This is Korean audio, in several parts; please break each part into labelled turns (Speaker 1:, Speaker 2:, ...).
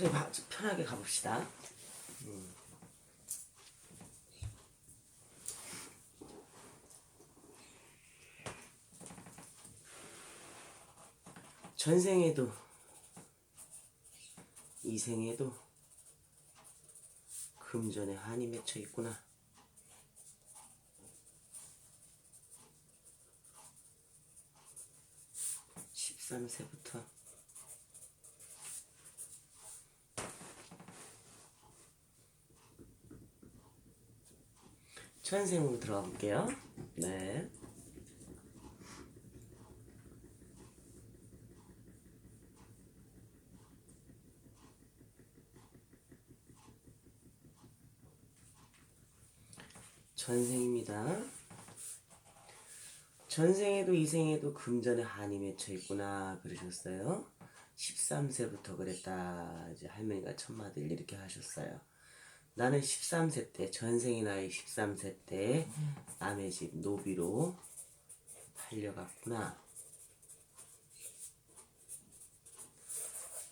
Speaker 1: 그래, 편하게 가봅시다. 전생에도 이생에도 금전에 한이 맺혀 있구나. 13세부터 천생으로 들어가 볼게요. 네. 전생입니다. 전생에도 이생에도 금전에 한이 맺혀 있구나 그러셨어요. 13세부터 그랬다. 이제 할머니가 첫마디를 이렇게 하셨어요. 나는 13세 때, 전생의 나이 13세 때 남의 집 노비로 팔려갔구나.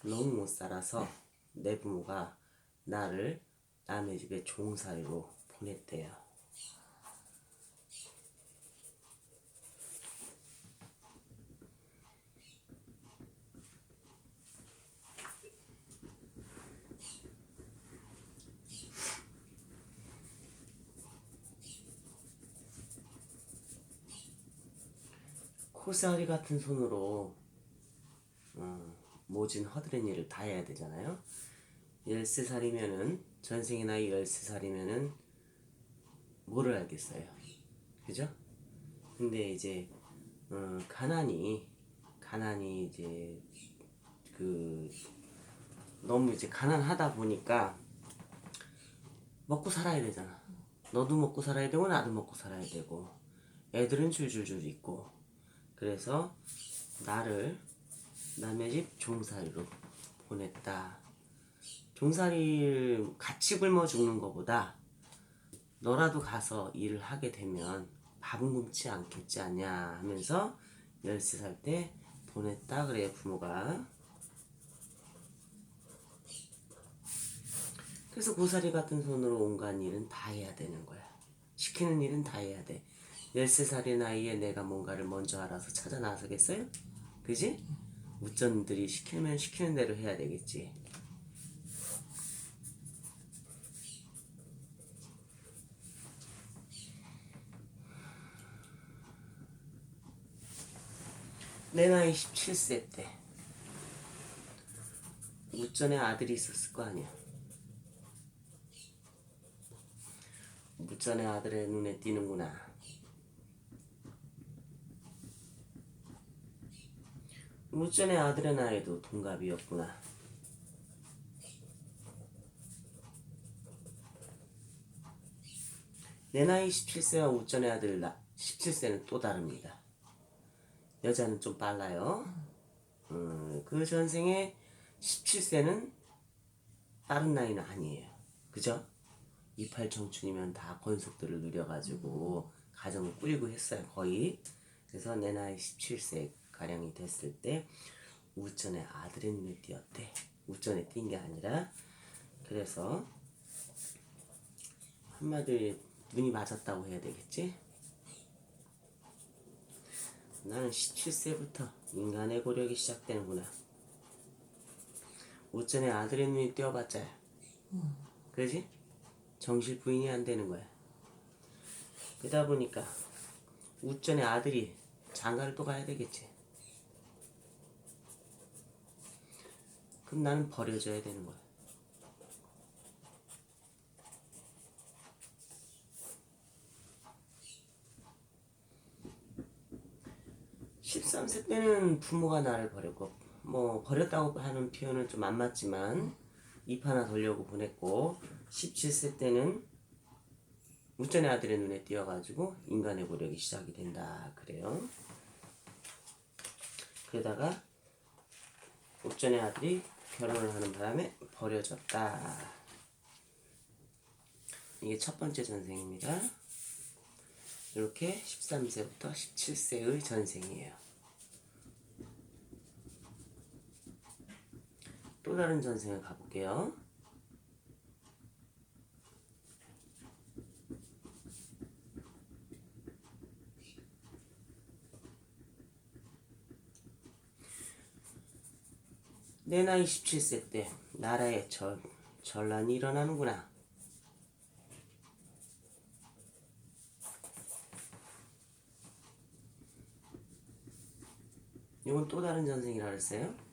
Speaker 1: 너무 못 살아서 내 부모가 나를 남의 집에 종살이로 보냈대요. 코스아리 같은 손으로 모진 허드렛 일을 다 해야 되잖아요. 13살이면은 전생의 나이 13살이면은 뭐를 알겠어요. 그죠? 근데 이제 가난이 이제 그 너무 이제 가난하다 보니까 먹고 살아야 되잖아. 너도 먹고 살아야 되고 나도 먹고 살아야 되고 애들은 줄줄줄 있고 그래서 나를 남의 집 종살이로 보냈다. 종살이를 같이 굶어 죽는 것보다 너라도 가서 일을 하게 되면 밥은 굶지 않겠지 않냐 하면서 13살 때 보냈다 그래요 부모가. 그래서 고사리 같은 손으로 온갖 일은 다 해야 되는 거야. 시키는 일은 다 해야 돼. 13살의 나이에 내가 뭔가를 먼저 알아서 찾아 나서겠어요? 그지? 무전들이 시키면 시키는 대로 해야 되겠지. 내 나이 17세 때 무전에 아들이 있었을 거 아니야. 무전의 아들의 눈에 띄는구나. 무전의 아들의 나이도 동갑이었구나. 내 나이 17세와 우전의 아들 17세는 또 다릅니다. 여자는 좀 빨라요. 그 전생에 17세는 다른 나이는 아니에요. 그죠? 28 청춘이면 다 권속들을 누려가지고 가정을 꾸리고 했어요. 거의. 그래서 내 나이 17세 가량이 됐을 때 우전의 아들의 눈에 띄었대. 우전에 띈 게 아니라. 그래서 한마디로 눈이 맞았다고 해야 되겠지? 나는 17세부터 인간의 고력이 시작되는구나. 우전의 아들의 눈이 띄어봤자 그러지? 정실 부인이 안 되는 거야. 그러다 보니까 우전의 아들이 장가를 또 가야 되겠지. 그럼 나는 버려져야 되는 거야. (13세) 때는 부모가 나를 버렸고 뭐 버렸다고 하는 표현은 좀 안 맞지만 입 하나 돌려고 보냈고 17세 때는 우전의 아들의 눈에 띄어가지고 인간의 고력이 시작이 된다 그래요. 그러다가 우전의 아들이 결혼을 하는 바람에 버려졌다. 이게 첫 번째 전생입니다. 이렇게 13세부터 17세의 전생이에요. 또 다른 전생을 가볼게요. 내 나이 17세 때 나라에 전란이 일어나는구나. 이건 또 다른 전생이라 그랬어요.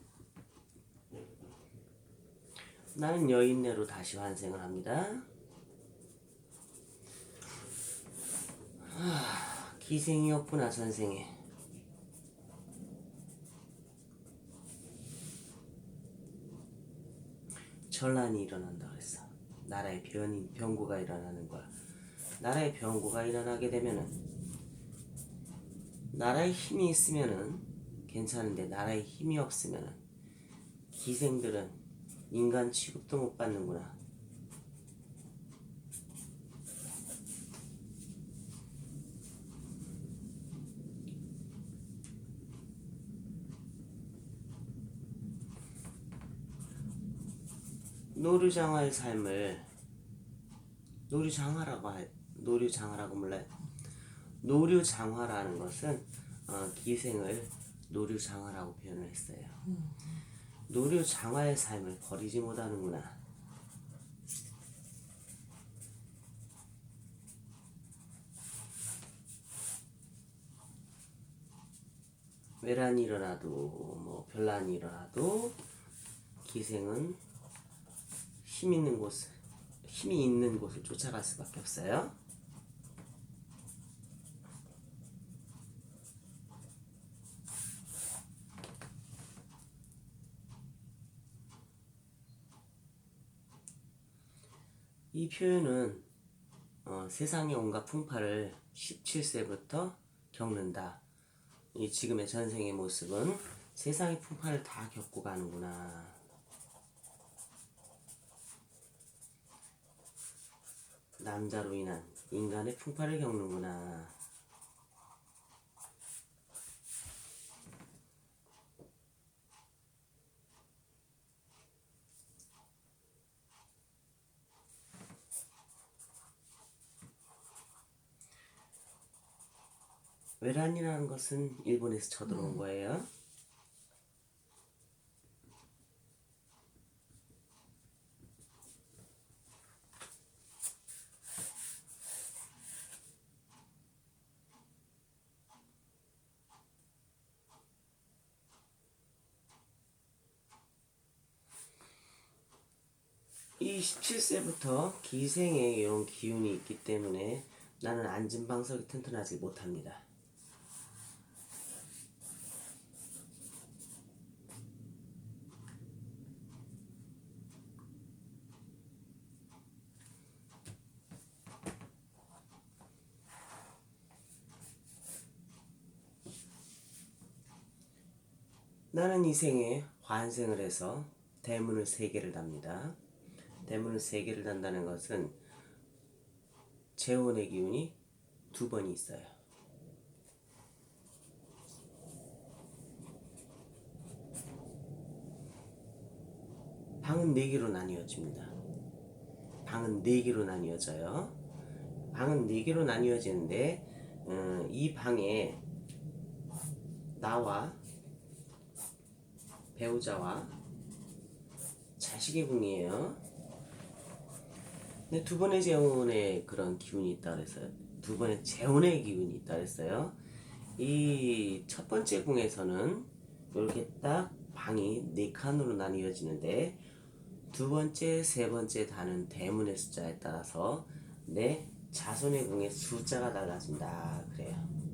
Speaker 1: 나는 여인네로 다시 환생을 합니다. 기생이었구나 전생에. 전란이 일어난다 그랬어. 나라에 병고가 일어나는 거야. 나라에 병고가 일어나게 되면은 나라에 힘이 있으면은 괜찮은데 나라에 힘이 없으면은 기생들은 인간 취급도 못 받는구나. 노류장화의 삶을 노류장화라고 몰라요? 노류장화라는 것은 기생을 노류장화라고 표현을 했어요. 노류장화의 삶을 버리지 못하는구나. 외란이 일어나도 뭐 별난이 일어나도 기생은 힘이 있는 곳을 쫓아갈 수밖에 없어요. 이 표현은 세상의 온갖 풍파를 17세부터 겪는다. 이 지금의 전생의 모습은 세상의 풍파를 다 겪고 가는구나. 남자로 인한 인간의 풍파를 겪는구나. 외란이라는 것은 일본에서 쳐들어온 거예요. 이 17세부터 기생에 이런 기운이 있기 때문에 나는 안진방석이 튼튼하지 못합니다. 나는 이 생에 환생을 해서 대문을 3개를 답니다. 대문을 3개를 단다는 것은 재혼의 기운이 2번이 있어요. 방은 4개로 나뉘어집니다. 방은 4개로 나뉘어져요. 방은 4개로 나뉘어지는데 이 방에 나와 배우자와 자식의 궁이에요. 근데 2번의 재혼의 그런 기운이 있다 그랬어요. 2번의 재혼의 기운이 있다 그랬어요. 이 첫 번째 궁에서는 이렇게 딱 방이 4칸으로 나뉘어지는데 2번째, 3번째 다는 대문의 숫자에 따라서 내 자손의 궁의 숫자가 달라진다 그래요.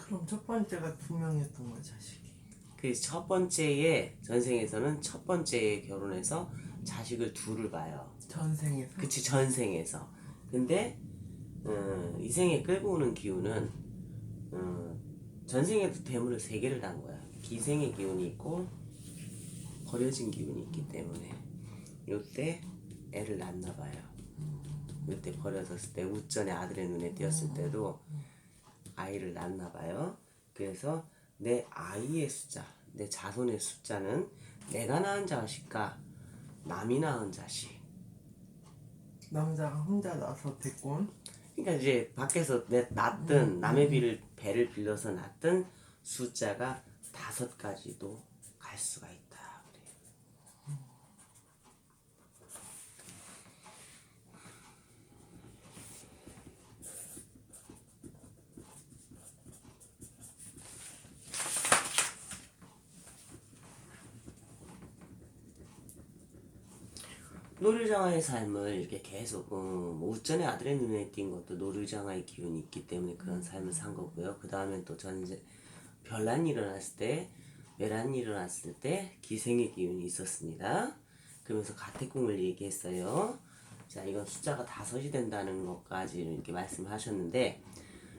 Speaker 2: 그럼 첫 번째가 2명이었던 거야, 자식이.
Speaker 1: 그 첫 번째의 전생에서는 첫 번째에 결혼해서 자식을 2를 봐요.
Speaker 2: 전생에서?
Speaker 1: 그치, 전생에서. 근데 이 생에 끌고 오는 기운은 전생에도 대문을 3개를 단 거야. 기생의 기운이 있고 버려진 기운이 있기 때문에 요때 애를 낳나 봐요. 요때 버려졌을 때 우전에 아들의 눈에 띄었을 때도 아이를 낳나 봐요. 그래서 내 아이의 숫자, 내 자손의 숫자는 내가 낳은 자식과 남이 낳은 자식.
Speaker 2: 남자가 혼자 나서 됐군.
Speaker 1: 그러니까 이제 밖에서 낳든 남의 배를 빌려서 낳든 숫자가 5가지도 갈 수가 있다. 그래요. 노르장아의 삶을 이렇게 계속 뭐 우전의 아들의 눈에 띈 것도 노르장아의 기운이 있기 때문에 그런 삶을 산 거고요. 그 다음에 또 전제 별난이 일어났을 때, 외란이 일어났을 때 기생의 기운이 있었습니다. 그러면서 가택궁을 얘기했어요. 자, 이건 숫자가 5이 된다는 것까지 이렇게 말씀을 하셨는데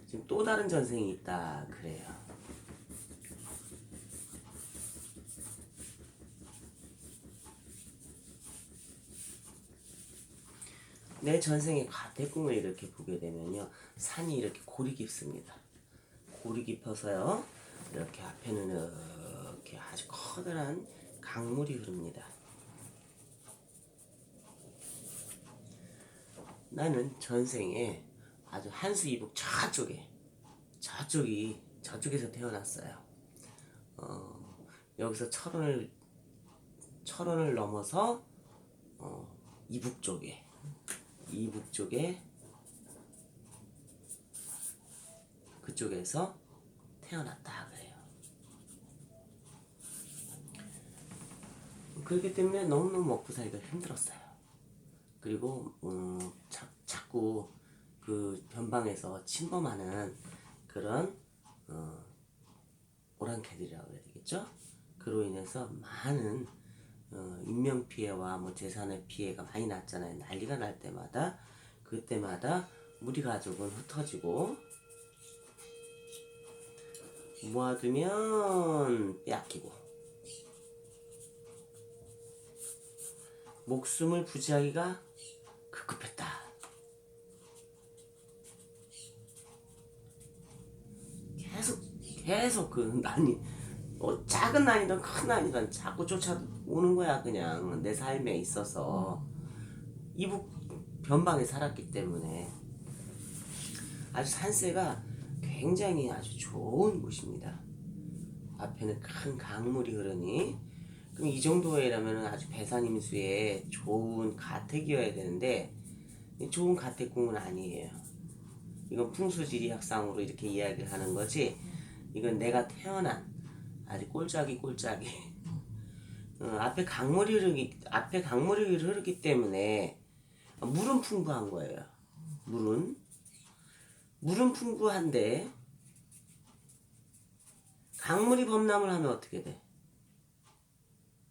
Speaker 1: 지금 또 다른 전생이 있다 그래요. 내 전생의 가택궁을 이렇게 보게 되면요, 산이 이렇게 골이 깊습니다. 골이 깊어서요, 이렇게 앞에는 이렇게 아주 커다란 강물이 흐릅니다. 나는 전생에 아주 한수 이북 저쪽에서 태어났어요. 여기서 철원을 넘어서 이북 쪽에 그쪽에서 태어났다 그래요. 그렇기 때문에 너무너무 먹고 살기가 힘들었어요. 그리고 자꾸 그 변방에서 침범하는 그런 오랑캐들이라고 해야 되겠죠? 그로 인해서 많은 인명 피해와 뭐 재산의 피해가 많이 났잖아요. 난리가 날 때마다 그때마다 무리 가족은 흩어지고 모아두면 빼앗기고 목숨을 부지하기가 급급했다. 계속 그 난이 작은 난이든 큰 난이든 자꾸 쫓아오는 거야. 그냥 내 삶에 있어서 이북 변방에 살았기 때문에 아주 산세가 굉장히 아주 좋은 곳입니다. 앞에는 큰 강물이 흐르니 그럼 이 정도라면 아주 배산임수에 좋은 가택이어야 되는데 좋은 가택궁은 아니에요. 이건 풍수지리학상으로 이렇게 이야기를 하는 거지, 이건 내가 태어난 아주 꼴짝이 앞에 강물이 흐르기 때문에 물은 풍부한 거예요. 물은 풍부한데 강물이 범람을 하면 어떻게 돼?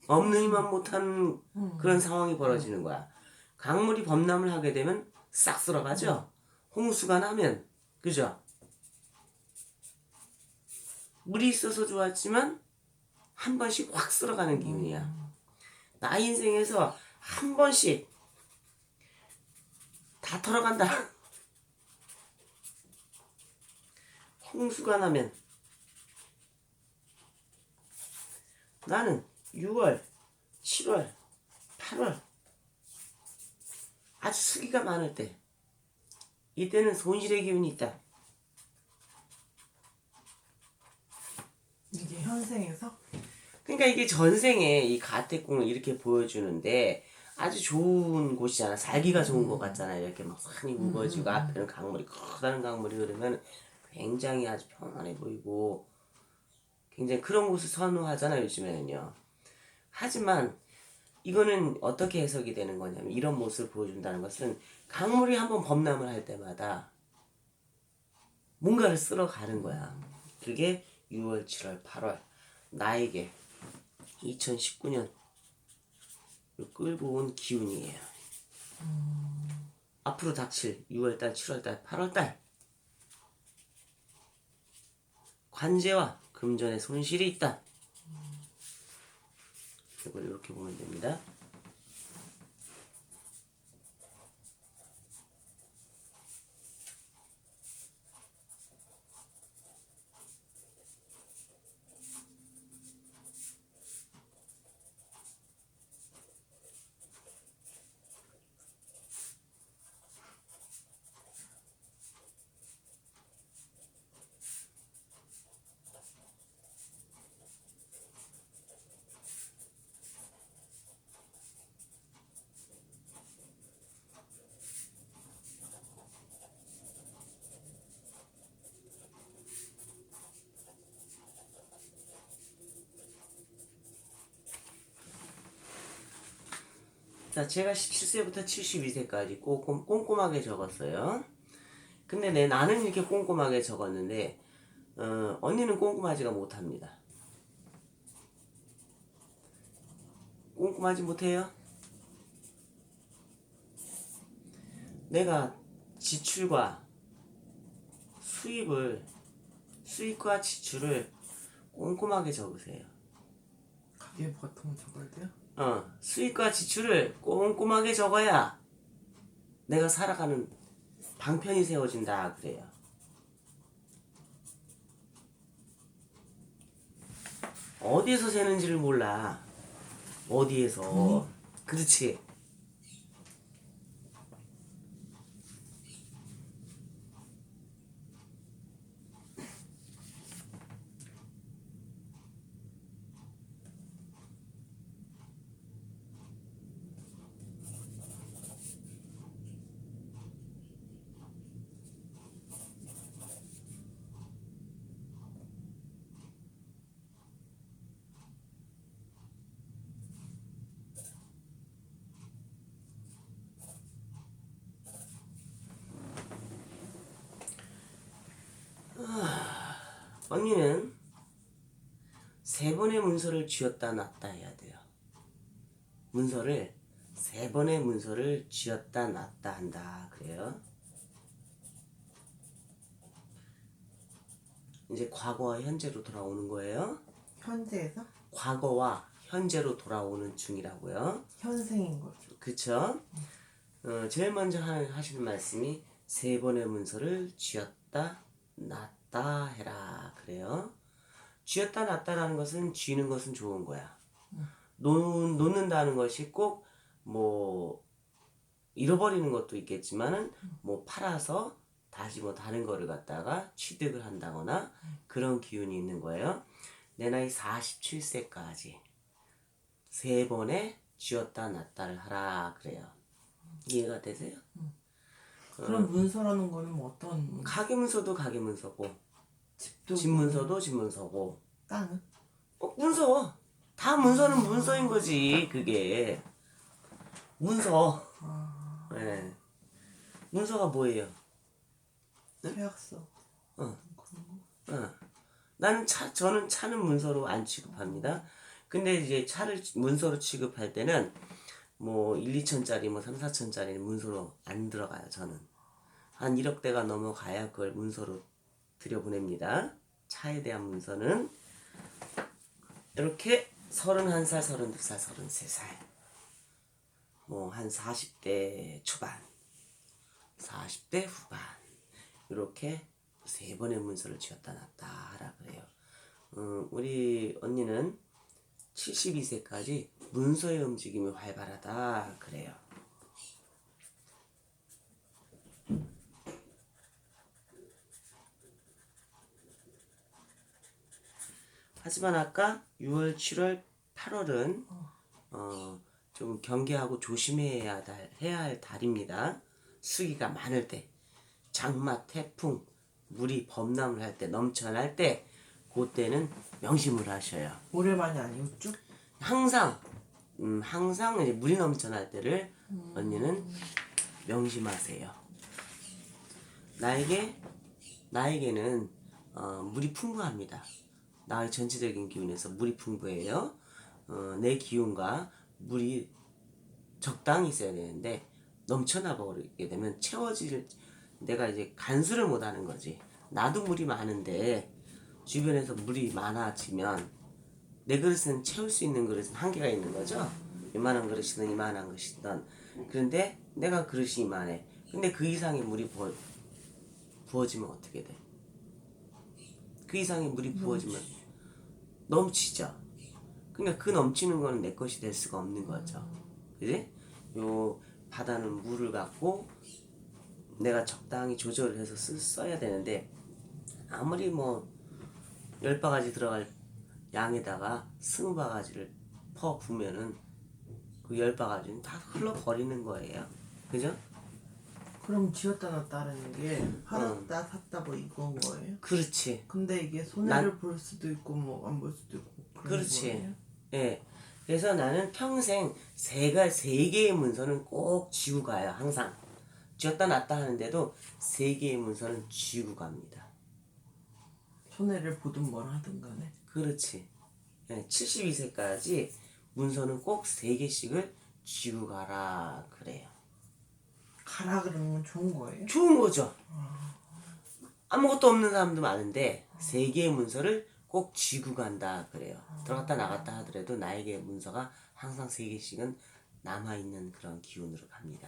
Speaker 1: 없는 이만 못한 그런 상황이 벌어지는 거야. 강물이 범람을 하게 되면 싹 쓸어가죠. 홍수가 나면, 그죠? 물이 있어서 좋았지만 한 번씩 확 쓸어가는 기운이야. 나 인생에서 한 번씩 다 털어간다. 홍수가 나면 나는 6월, 7월, 8월 아주 수기가 많을 때, 이때는 손실의 기운이 있다.
Speaker 2: 이게 현생에서?
Speaker 1: 그러니까 이게 전생에 이 가택궁을 이렇게 보여주는데 아주 좋은 곳이잖아. 살기가 좋은 것 같잖아. 이렇게 막 산이 우거지고 앞에는 강물이, 커다란 강물이 흐르면 굉장히 아주 편안해 보이고 굉장히 그런 곳을 선호하잖아, 요즘에는요. 하지만 이거는 어떻게 해석이 되는 거냐면, 이런 모습을 보여준다는 것은 강물이 한번 범람을 할 때마다 뭔가를 쓸어가는 거야. 그게 6월, 7월, 8월 나에게 2019년 끌고 온 기운이에요. 앞으로 닥칠 6월달, 7월달, 8월달 관제와 금전의 손실이 있다. 이걸 이렇게 보면 됩니다. 자, 제가 17세부터 72세까지 꼼꼼하게 적었어요. 근데 나는 이렇게 꼼꼼하게 적었는데 언니는 꼼꼼하지가 못합니다. 꼼꼼하지 못해요? 내가 지출과 수입과 지출을 꼼꼼하게 적으세요.
Speaker 2: 가계부 같은 거 적어야 돼요?
Speaker 1: 수입과 지출을 꼼꼼하게 적어야 내가 살아가는 방편이 세워진다 그래요. 어디에서 세는지를 몰라. 어디에서. 그렇지. 언니는 세 번의 문서를 쥐었다 놨다 해야 돼요. 세 번의 문서를 쥐었다 놨다 한다 그래요. 이제 과거와 현재로 돌아오는 거예요.
Speaker 2: 현재에서?
Speaker 1: 과거와 현재로 돌아오는 중이라고요.
Speaker 2: 현생인 거죠.
Speaker 1: 그쵸? 제일 먼저 하시는 말씀이 세 번의 문서를 쥐었다 놨다 해라 그래요. 쥐었다 놨다라는 것은 쥐는 것은 좋은 거야. 놓는다는 것이 꼭 뭐 잃어버리는 것도 있겠지만은 뭐 팔아서 다시 뭐 다른 거를 갖다가 취득을 한다거나 그런 기운이 있는 거예요. 내 나이 47세까지 세 번에 쥐었다 놨다를 하라 그래요. 이해가 되세요?
Speaker 2: 그럼 문서라는 거는 뭐 어떤
Speaker 1: 가계문서도 가계문서고
Speaker 2: 집도
Speaker 1: 집문서도 집문서고
Speaker 2: 땅은?
Speaker 1: 문서 다 문서는 문서인 거지. 그게 문서. 네. 문서가 뭐예요?
Speaker 2: 계약서.
Speaker 1: 어. 저는 차는 문서로 안 취급합니다. 근데 이제 차를 문서로 취급할 때는 뭐 1, 2천짜리 뭐 3, 4천짜리는 문서로 안 들어가요. 저는 한 1억대가 넘어가야 그걸 문서로 들여보냅니다. 차에 대한 문서는 이렇게 31살, 32살, 33살 뭐 한 40대 초반 40대 후반 이렇게 세 번의 문서를 쥐었다 놨다 하라 그래요. 우리 언니는 72세까지 문서의 움직임이 활발하다 그래요. 하지만 아까 6월, 7월, 8월은 좀 경계하고 조심해야 할 달입니다. 수기가 많을 때, 장마, 태풍, 물이 범람을 할 때, 넘쳐날 때, 그때는 명심을 하셔요.
Speaker 2: 올해만이 아니었죠?
Speaker 1: 항상 이제 물이 넘쳐날 때를 언니는 명심하세요. 나에게는 물이 풍부합니다. 나의 전체적인 기운에서 물이 풍부해요. 내 기운과 물이 적당히 있어야 되는데 넘쳐나 버리게 되면 내가 이제 간수를 못하는 거지. 나도 물이 많은데 주변에서 물이 많아지면 내 그릇은 채울 수 있는 그릇은 한계가 있는 거죠. 이만한 그릇이든 이만한 것이든. 그런데 내가 그릇이 이만해. 근데 그 이상의 물이 부어지면 어떻게 돼? 그 이상의 물이 부어지면 넘치죠. 그러니까 그 넘치는 거는 내 것이 될 수가 없는 거죠. 그지? 요 바다는 물을 갖고 내가 적당히 조절을 해서 써야 되는데 아무리 뭐 10바가지 들어갈 양에다가 20바가지를 부으면은 그 10바가지는 다 흘러버리는 거예요. 그죠?
Speaker 2: 그럼 쥐었다 놨다라는 게 팔았다 샀다 뭐 이건 거예요?
Speaker 1: 그렇지.
Speaker 2: 근데 이게 손해를 볼 수도 있고 뭐 안 볼 수도 있고 그런
Speaker 1: 그렇지.
Speaker 2: 거예요?
Speaker 1: 예. 그래서 나는 평생 세 개의 문서는 꼭 쥐고 가요. 항상. 쥐었다 놨다 하는데도 세 개의 문서는 쥐고 갑니다.
Speaker 2: 손해를 보든 뭘 하든 간에.
Speaker 1: 그렇지. 72세까지 문서는 꼭 세 개씩을 쥐고 가라 그래요.
Speaker 2: 가라 그러는 건 좋은 거예요?
Speaker 1: 좋은 거죠. 아무것도 없는 사람도 많은데 세 개의 문서를 꼭 쥐고 간다 그래요. 들어갔다 나갔다 하더라도 나에게 문서가 항상 세 개씩은 남아있는 그런 기운으로 갑니다.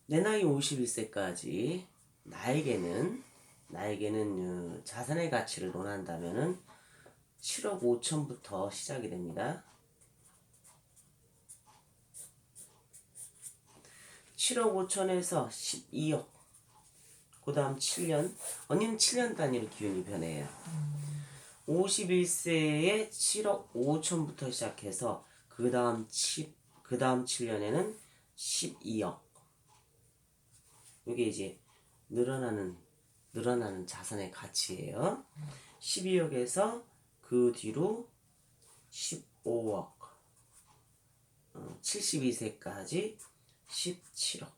Speaker 1: 내 나이 51세까지 나에게는 자산의 가치를 논한다면은 7억 5천부터 시작이 됩니다. 7억 5천에서 12억, 그 다음 7년, 언니는 7년 단위로 기운이 변해요. 51세에 7억 5천부터 시작해서 그 다음 7년에는 12억. 이게 이제 늘어나는 자산의 가치예요. 12억에서 그 뒤로 15억, 72세까지 17억.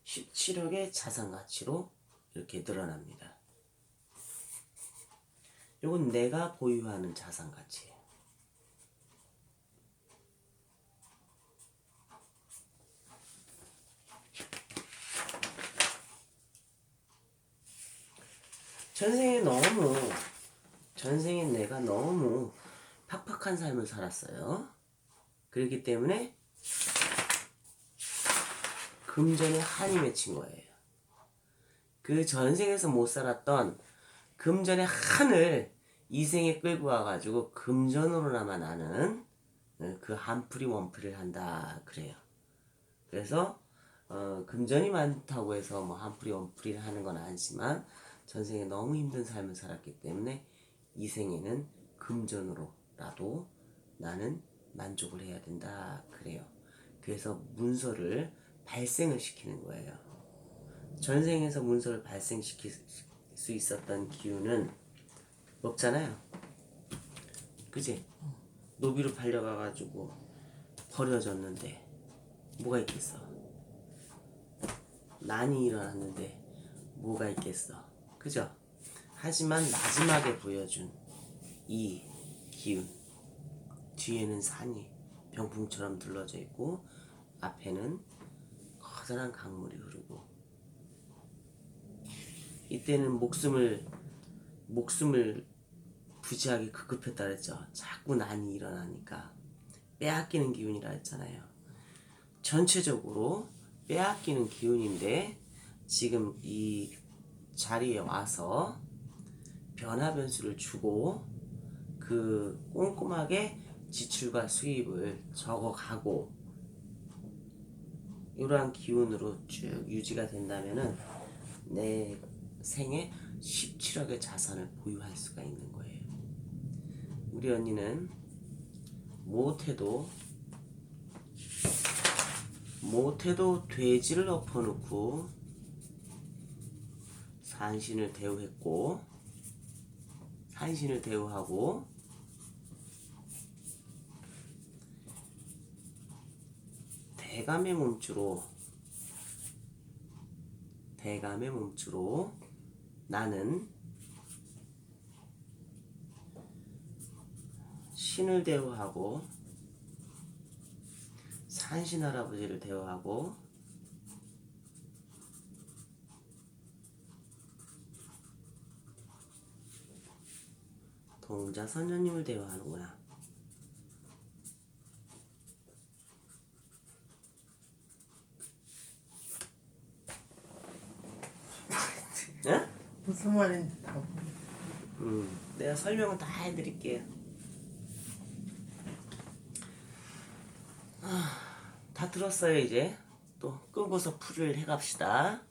Speaker 1: 17억의 자산 가치로 이렇게 늘어납니다. 이건 내가 보유하는 자산 가치예요. 전생에 내가 너무 팍팍한 삶을 살았어요. 그렇기 때문에 금전에 한이 맺힌 거예요. 그 전생에서 못 살았던 금전의 한을 이 생에 끌고 와가지고 금전으로나마 나는 그 한풀이 원풀이를 한다 그래요. 그래서 금전이 많다고 해서 뭐 한풀이 원풀이를 하는 건 아니지만 전생에 너무 힘든 삶을 살았기 때문에 이 생에는 금전으로라도 나는 만족을 해야 된다 그래요. 그래서 문서를 발생을 시키는 거예요. 전생에서 문서를 발생시킬 수 있었던 기운은 없잖아요. 그지? 노비로 팔려가가지고 버려졌는데 뭐가 있겠어? 난이 일어났는데 뭐가 있겠어? 그죠? 하지만 마지막에 보여준 이 기운, 뒤에는 산이 병풍처럼 둘러져 있고 앞에는 커다란 강물이 흐르고, 이때는 목숨을 부지하게 급급했다 그랬죠. 자꾸 난이 일어나니까 빼앗기는 기운이라 했잖아요. 전체적으로 빼앗기는 기운인데 지금 이 자리에 와서 변화 변수를 주고 그 꼼꼼하게 지출과 수입을 적어가고 이러한 기운으로 쭉 유지가 된다면은 내 생에 17억의 자산을 보유할 수가 있는 거예요. 우리 언니는 못해도 돼지를 엎어놓고 산신을 대우하고 대감의 몸주로 나는 신을 대우하고 산신 할아버지를 대우하고 동자 선녀님을 대우하는구나. 응?
Speaker 2: 무슨 말인지 다
Speaker 1: 내가 설명을 다 해드릴게요. 다 들었어요. 이제 또 끄고서 풀을 해갑시다.